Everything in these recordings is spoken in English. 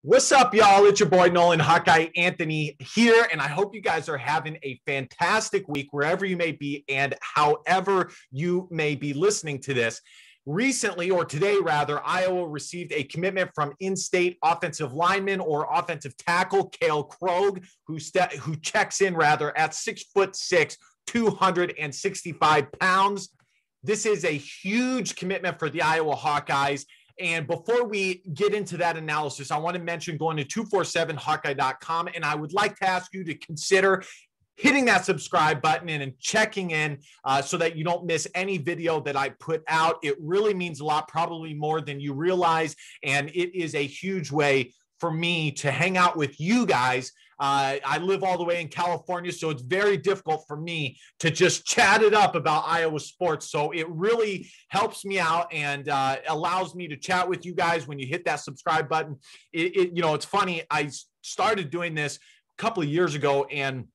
What's up, y'all? It's your boy Nolan Hawkeye Anthony here, and I hope you guys are having a fantastic week wherever you may be and however you may be listening to this. Recently, or today rather, Iowa received a commitment from in-state offensive lineman or offensive tackle Kale Krogh, who checks in rather at 6'6", 265 pounds. This is a huge commitment for the Iowa Hawkeyes. And before we get into that analysis, I want to mention going to 247hawkeye.com. And I would like to ask you to consider hitting that subscribe button and checking in so that you don't miss any video that I put out. It really means a lot, probably more than you realize. And it is a huge way for me to hang out with you guys. I live all the way in California, so it's very difficult for me to just chat it up about Iowa sports. So it really helps me out and allows me to chat with you guys when you hit that subscribe button. It's funny. I started doing this a couple of years ago and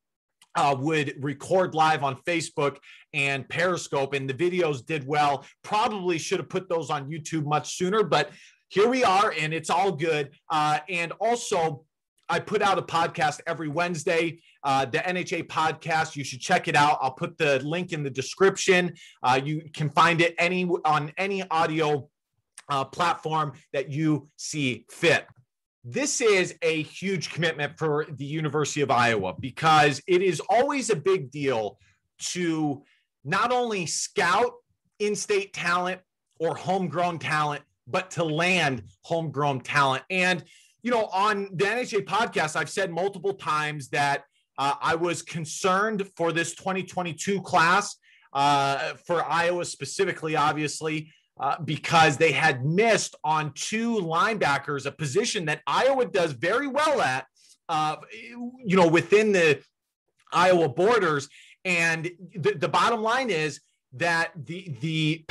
would record live on Facebook and Periscope, and the videos did well. Probably should have put those on YouTube much sooner, but here we are, and it's all good. And also, I put out a podcast every Wednesday, the NHA Podcast. You should check it out. I'll put the link in the description. You can find it on any audio platform that you see fit. This is a huge commitment for the University of Iowa because it is always a big deal to not only scout in-state talent or homegrown talent, but to land homegrown talent. And on the NHA Podcast, I've said multiple times that I was concerned for this 2022 class, for Iowa specifically, obviously, because they had missed on two linebackers, a position that Iowa does very well at, within the Iowa borders. And the bottom line is that the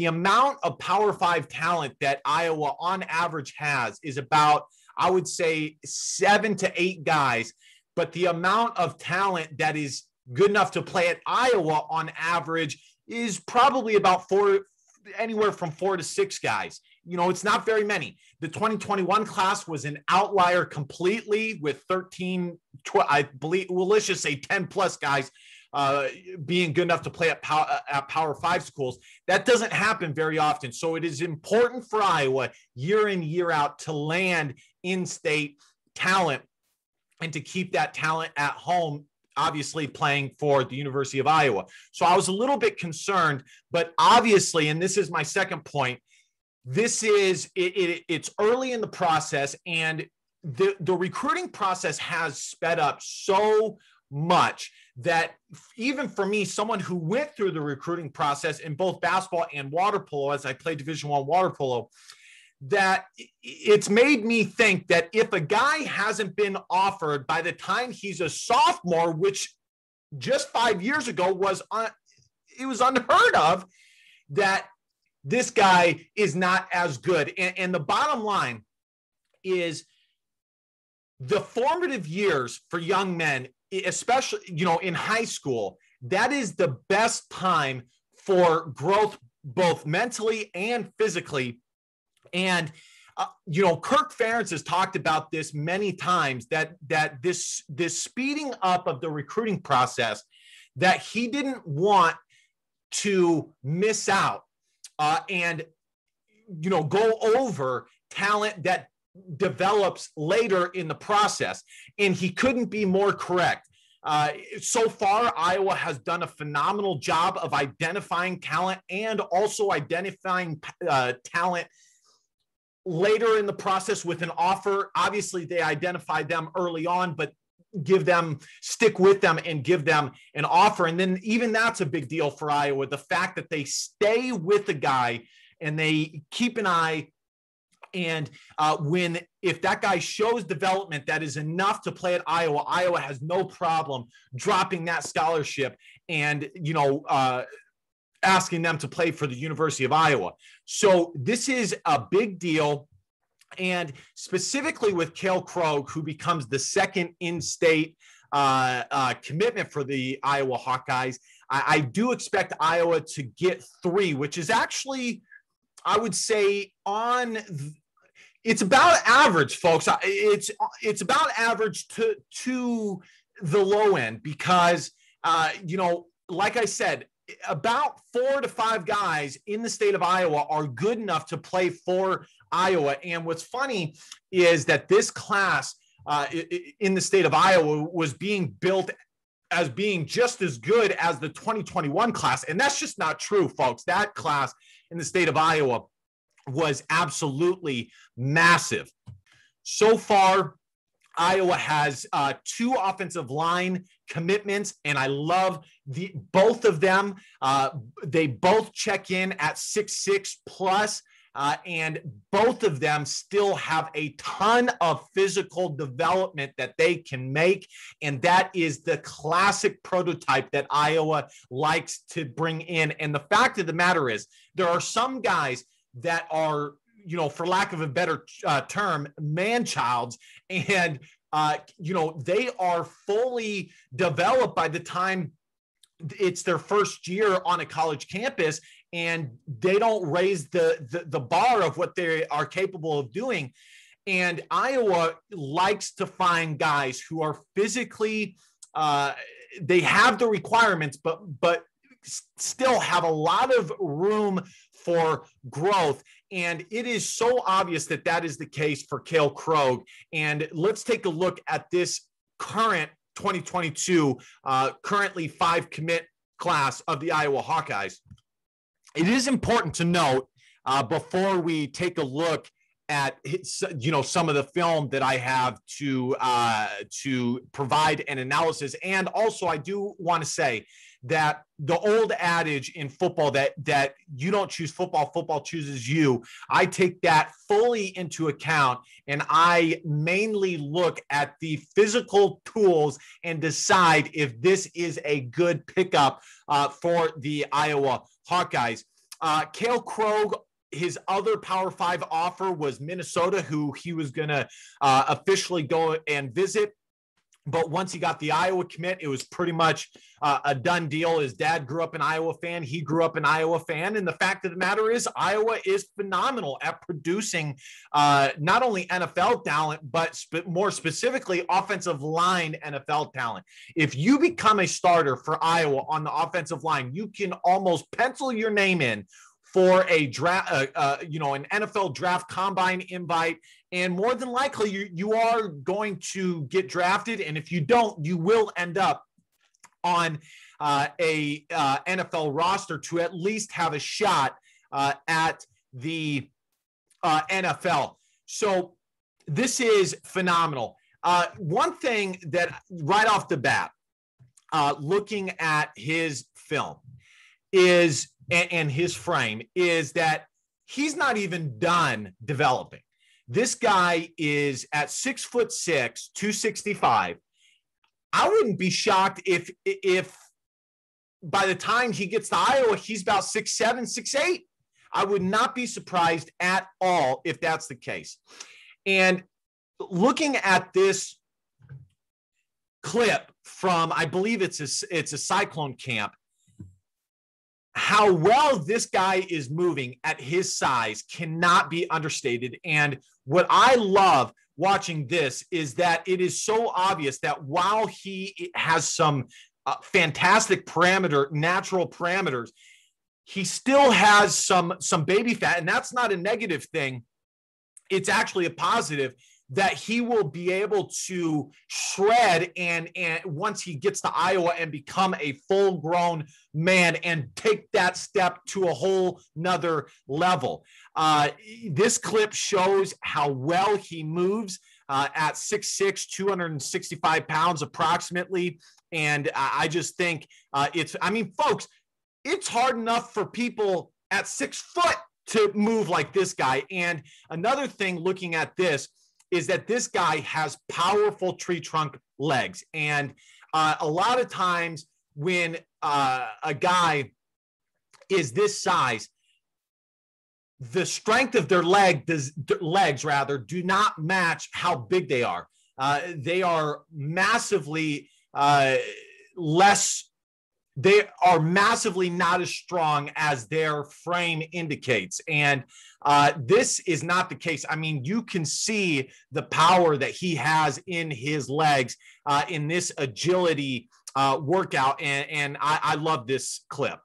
amount of Power 5 talent that Iowa on average has is about, I would say, 7 to 8 guys, but the amount of talent that is good enough to play at Iowa on average is probably about anywhere from 4 to 6 guys. It's not very many. The 2021 class was an outlier completely with 13, I believe, well, let's just say 10 plus guys being good enough to play at Power 5 schools. That doesn't happen very often. So it is important for Iowa year in, year out to land in-state talent and to keep that talent at home, obviously playing for the University of Iowa. So I was a little bit concerned, but obviously, and this is my second point, it's early in the process, and the recruiting process has sped up so much that even for me, someone who went through the recruiting process in both basketball and water polo, as I played Division I water polo, that it's made me think that if a guy hasn't been offered by the time he's a sophomore, which just 5 years ago was unheard of, that this guy is not as good. And the bottom line is the formative years for young men, especially, in high school, that is the best time for growth, both mentally and physically. And, Kirk Ferentz has talked about this many times, that this speeding up of the recruiting process, that he didn't want to miss out and go over talent that develops later in the process. And he couldn't be more correct. So far, Iowa has done a phenomenal job of identifying talent and also identifying talent later in the process with an offer. Obviously, they identify them early on, but stick with them and give them an offer. And then even that's a big deal for Iowa, the fact that they stay with the guy and they keep an eye. And if that guy shows development that is enough to play at Iowa, Iowa has no problem dropping that scholarship and, asking them to play for the University of Iowa. So this is a big deal. And specifically with Kale Krogh, who becomes the second in-state commitment for the Iowa Hawkeyes, I do expect Iowa to get 3, which is actually, I would say, It's about average, folks. It's about average to the low end because, like I said, about 4 to 5 guys in the state of Iowa are good enough to play for Iowa. And what's funny is that this class in the state of Iowa was being built as being just as good as the 2021 class. And that's just not true, folks. That class in the state of Iowa was absolutely massive. So far, Iowa has 2 offensive line commitments, and I love both of them. They both check in at 6'6 plus, and both of them still have a ton of physical development that they can make, and that is the classic prototype that Iowa likes to bring in. And the fact of the matter is, there are some guys that are, for lack of a better term, man-childs, and, they are fully developed by the time it's their first year on a college campus, and they don't raise the bar of what they are capable of doing. And Iowa likes to find guys who are physically, they have the requirements, but still have a lot of room for growth. And it is so obvious that that is the case for Kale Krogh. And let's take a look at this current 2022, currently 5 commit class of the Iowa Hawkeyes. It is important to note before we take a look at some of the film that I have to provide an analysis. And also, I do want to say that the old adage in football that you don't choose football, football chooses you, I take that fully into account, and I mainly look at the physical tools and decide if this is a good pickup for the Iowa Hawkeyes. Kale Krogh, his other Power 5 offer was Minnesota, who he was going to officially go and visit. But once he got the Iowa commit, it was pretty much a done deal. His dad grew up an Iowa fan. He grew up an Iowa fan. And the fact of the matter is, Iowa is phenomenal at producing not only NFL talent, but more specifically, offensive line NFL talent. If you become a starter for Iowa on the offensive line, you can almost pencil your name in for a draft, an NFL draft combine invite. And more than likely, you are going to get drafted. And if you don't, you will end up on a NFL roster to at least have a shot at the NFL. So this is phenomenal. One thing that right off the bat, looking at his film is, and his frame, is that he's not even done developing. This guy is at 6'6", 265. I wouldn't be shocked if by the time he gets to Iowa, he's about 6'7", 6'8". I would not be surprised at all if that's the case. And looking at this clip from, I believe it's a Cyclone camp, how well this guy is moving at his size cannot be understated. And what I love watching this is that it is so obvious that while he has some fantastic natural parameters, he still has some baby fat. And that's not a negative thing. It's actually a positive, that he will be able to shred and once he gets to Iowa and become a full-grown man and take that step to a whole nother level. This clip shows how well he moves at 6'6", 265 pounds approximately. And I just think folks, it's hard enough for people at 6 foot to move like this guy. And another thing looking at this is that this guy has powerful tree trunk legs. And a lot of times when a guy is this size, the strength of their legs do not match how big they are. They are massively less they are massively not as strong as their frame indicates. And this is not the case. I mean, you can see the power that he has in his legs in this agility workout. And I love this clip.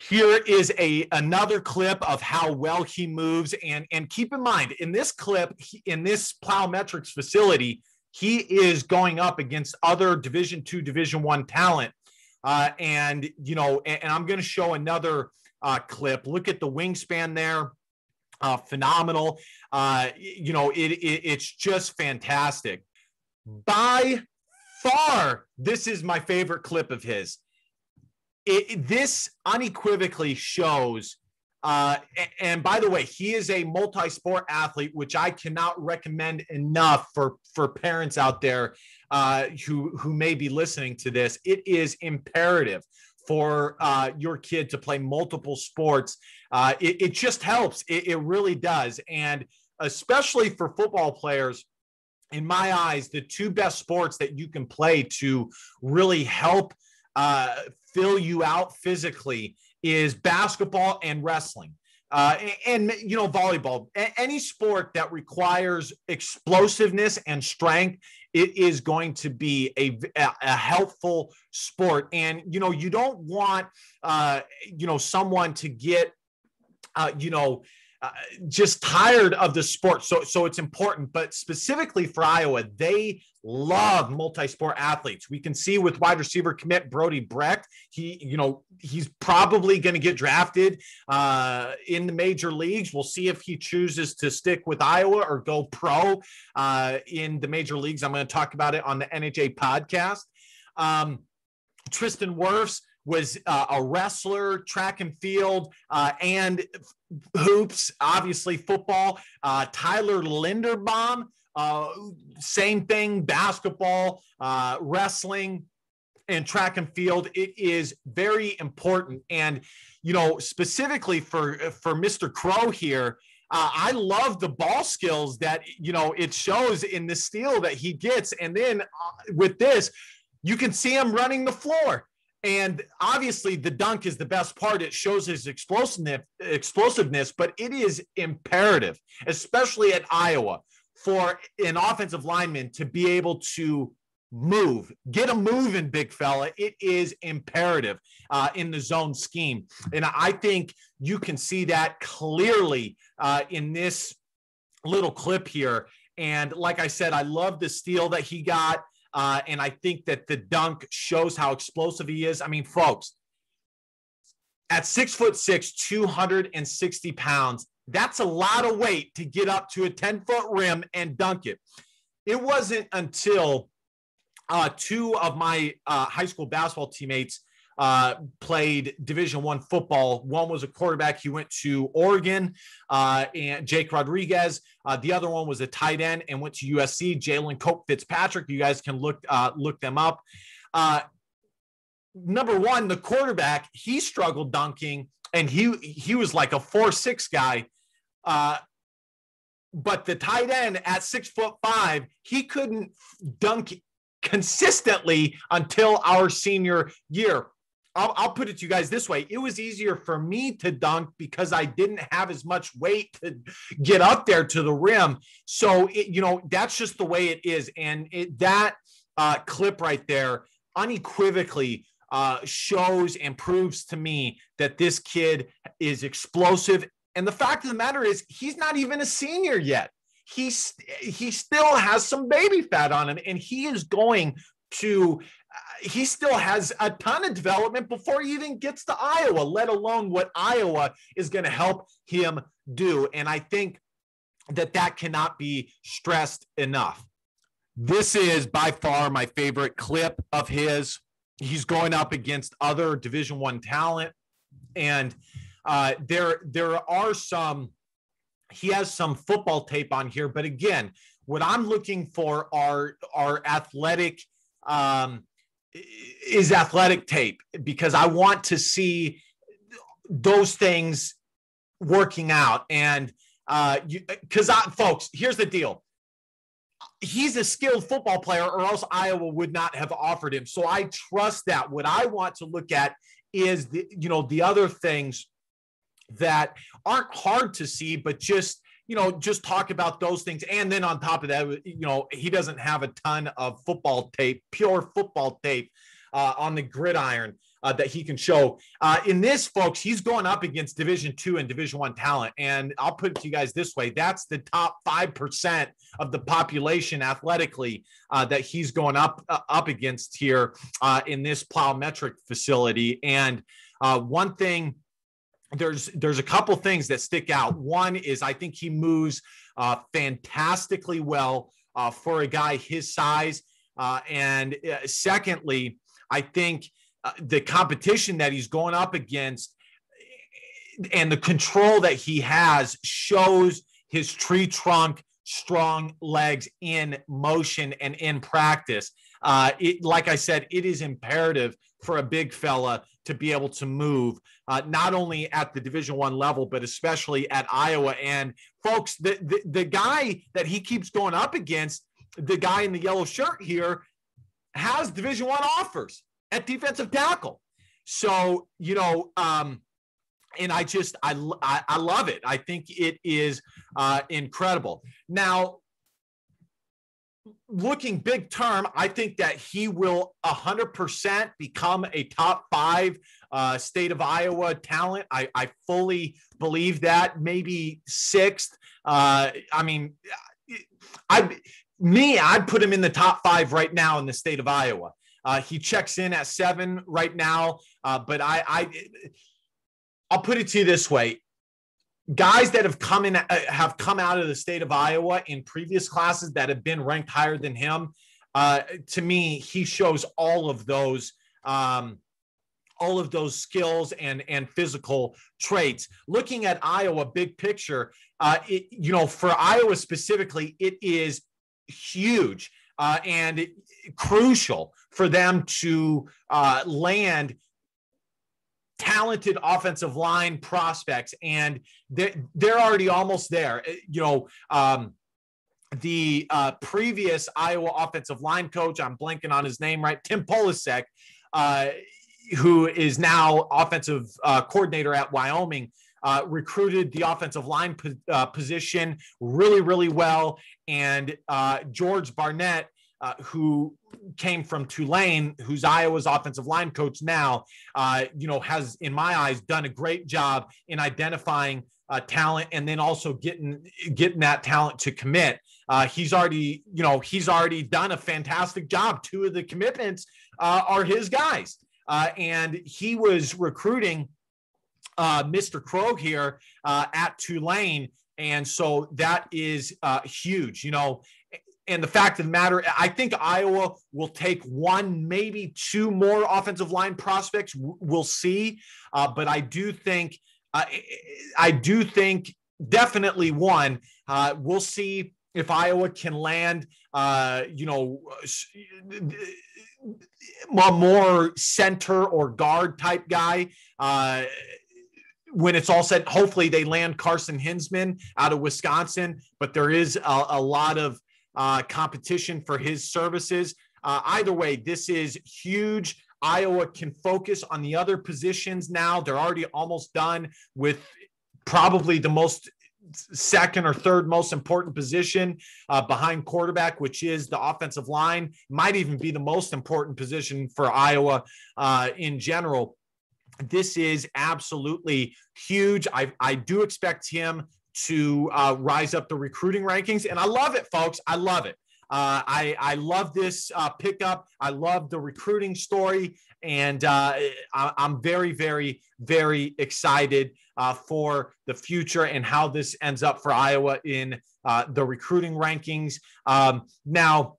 Here is another clip of how well he moves. And keep in mind, in this clip, in this plyometrics facility, he is going up against other Division II, Division I talent. And I'm going to show another clip. Look at the wingspan there. Phenomenal. It's just fantastic. By far, this is my favorite clip of his. This unequivocally shows, and by the way, he is a multi-sport athlete, which I cannot recommend enough for parents out there who may be listening to this. It is imperative for your kid to play multiple sports. It just helps. It really does. And especially for football players, in my eyes, the two best sports that you can play to really help fill you out physically is basketball and wrestling. And volleyball. Any sport that requires explosiveness and strength, it is going to be a helpful sport. And you don't want someone to get just tired of the sport. So it's important, but specifically for Iowa, they love multi-sport athletes. We can see with wide receiver commit Brody Brecht, he's probably going to get drafted in the major leagues. We'll see if he chooses to stick with Iowa or go pro in the major leagues. I'm going to talk about it on the NHA podcast. Tristan Wirfs was a wrestler, track and field, and hoops, obviously football. Tyler Linderbaum, same thing, basketball, wrestling, and track and field. It is very important. And, specifically for Mr. Krogh here, I love the ball skills that, it shows in the steal that he gets. And then with this, you can see him running the floor. And obviously the dunk is the best part. It shows his explosiveness, but it is imperative, especially at Iowa, for an offensive lineman to be able to move, get a move in, big fella. It is imperative in the zone scheme. And I think you can see that clearly in this little clip here. And like I said, I love the steal that he got. And I think that the dunk shows how explosive he is. I mean, folks, at 6'6", 260 pounds, that's a lot of weight to get up to a 10-foot rim and dunk it. It wasn't until two of my high school basketball teammates played Division I football. One was a quarterback. He went to Oregon, and Jake Rodriguez. The other one was a tight end and went to USC, Jalen Cope Fitzpatrick. You guys can look them up. Number one, the quarterback, he struggled dunking, and he was like a 4'6" guy. But the tight end at 6'5", he couldn't dunk consistently until our senior year. I'll put it to you guys this way. It was easier for me to dunk because I didn't have as much weight to get up there to the rim. So, that's just the way it is. And that clip right there unequivocally shows and proves to me that this kid is explosive. And the fact of the matter is he's not even a senior yet. He still has some baby fat on him, and he still has a ton of development before he even gets to Iowa, let alone what Iowa is going to help him do. And I think that cannot be stressed enough. This is by far my favorite clip of his. He's going up against other Division I talent. And there are he has some football tape on here, but again, what I'm looking for are athletic, is athletic tape, because I want to see those things working out. And folks, here's the deal. he's a skilled football player, or else Iowa would not have offered him. So I trust that. What I want to look at is the other things that aren't hard to see, but just talk about those things. And then on top of that, he doesn't have a ton of pure football tape on the gridiron that he can show. In this, folks, he's going up against Division II and Division I talent. And I'll put it to you guys this way. That's the top 5% of the population athletically that he's going up against here in this plyometric facility. And one thing, there's a couple things that stick out. One is I think he moves fantastically well for a guy his size. And secondly, I think the competition that he's going up against and the control that he has shows his tree trunk, strong legs in motion and in practice. Like I said, it is imperative for a big fella to be able to move, not only at the Division I level, but especially at Iowa. And folks, the guy that he keeps going up against, the guy in the yellow shirt here, has Division I offers at defensive tackle. So, and I love it. I think it is incredible. Now, looking big term, I think that he will 100% become a top 5 state of Iowa talent. I fully believe that. Maybe 6th. I'd put him in the top 5 right now in the state of Iowa. He checks in at 7 right now, but I'll put it to you this way. Guys that have come out of the state of Iowa in previous classes that have been ranked higher than him, to me, he shows all of those skills and physical traits. Looking at Iowa, big picture, for Iowa specifically, it is huge and crucial for them to land talented offensive line prospects, and they're already almost there. The previous Iowa offensive line coach, I'm blanking on his name, right? Tim Polasek, who is now offensive coordinator at Wyoming, recruited the offensive line position really, really well. And George Barnett, who came from Tulane, who's Iowa's offensive line coach now, has, in my eyes, done a great job in identifying talent and then also getting that talent to commit. He's already done a fantastic job. 2 of the commitments are his guys. And he was recruiting Mr. Krogh here at Tulane. And so that is huge, And the fact of the matter, I think Iowa will take 1, maybe 2 more offensive line prospects. We'll see. But I do think definitely 1. We'll see if Iowa can land, a more center or guard type guy. When it's all said, hopefully they land Carson Hinsman out of Wisconsin, but there is a lot of competition for his services. Either way, this is huge. Iowa can focus on the other positions now. They're already almost done with probably the second or third most important position behind quarterback, which is the offensive line. Might even be the most important position for Iowa in general. This is absolutely huge. I do expect him to rise up the recruiting rankings, and I love it, folks. I love it. I love this pickup. I love the recruiting story, and I'm very, very, very excited for the future and how this ends up for Iowa in the recruiting rankings. Now,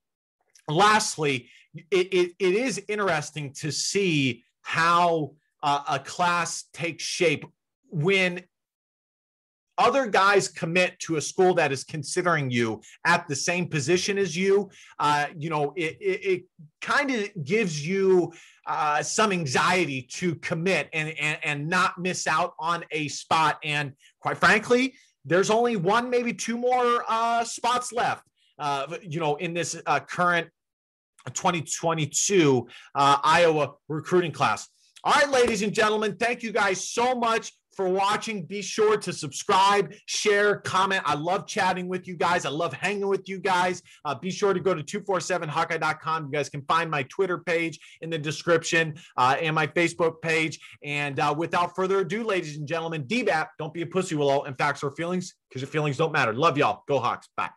lastly, it is interesting to see how a class takes shape when other guys commit to a school that is considering you at the same position as you. It kind of gives you some anxiety to commit and not miss out on a spot. And quite frankly, there's only 1, maybe 2 more spots left in this current 2022 Iowa recruiting class. All right, ladies and gentlemen, thank you guys so much for watching. Be sure to subscribe, share, comment. I love chatting with you guys. I love hanging with you guys. Be sure to go to 247hawkeye.com. You guys can find my Twitter page in the description and my Facebook page. And without further ado, ladies and gentlemen, DBAP, don't be a pussy, Willow, and facts or feelings, because your feelings don't matter. Love y'all. Go Hawks. Bye.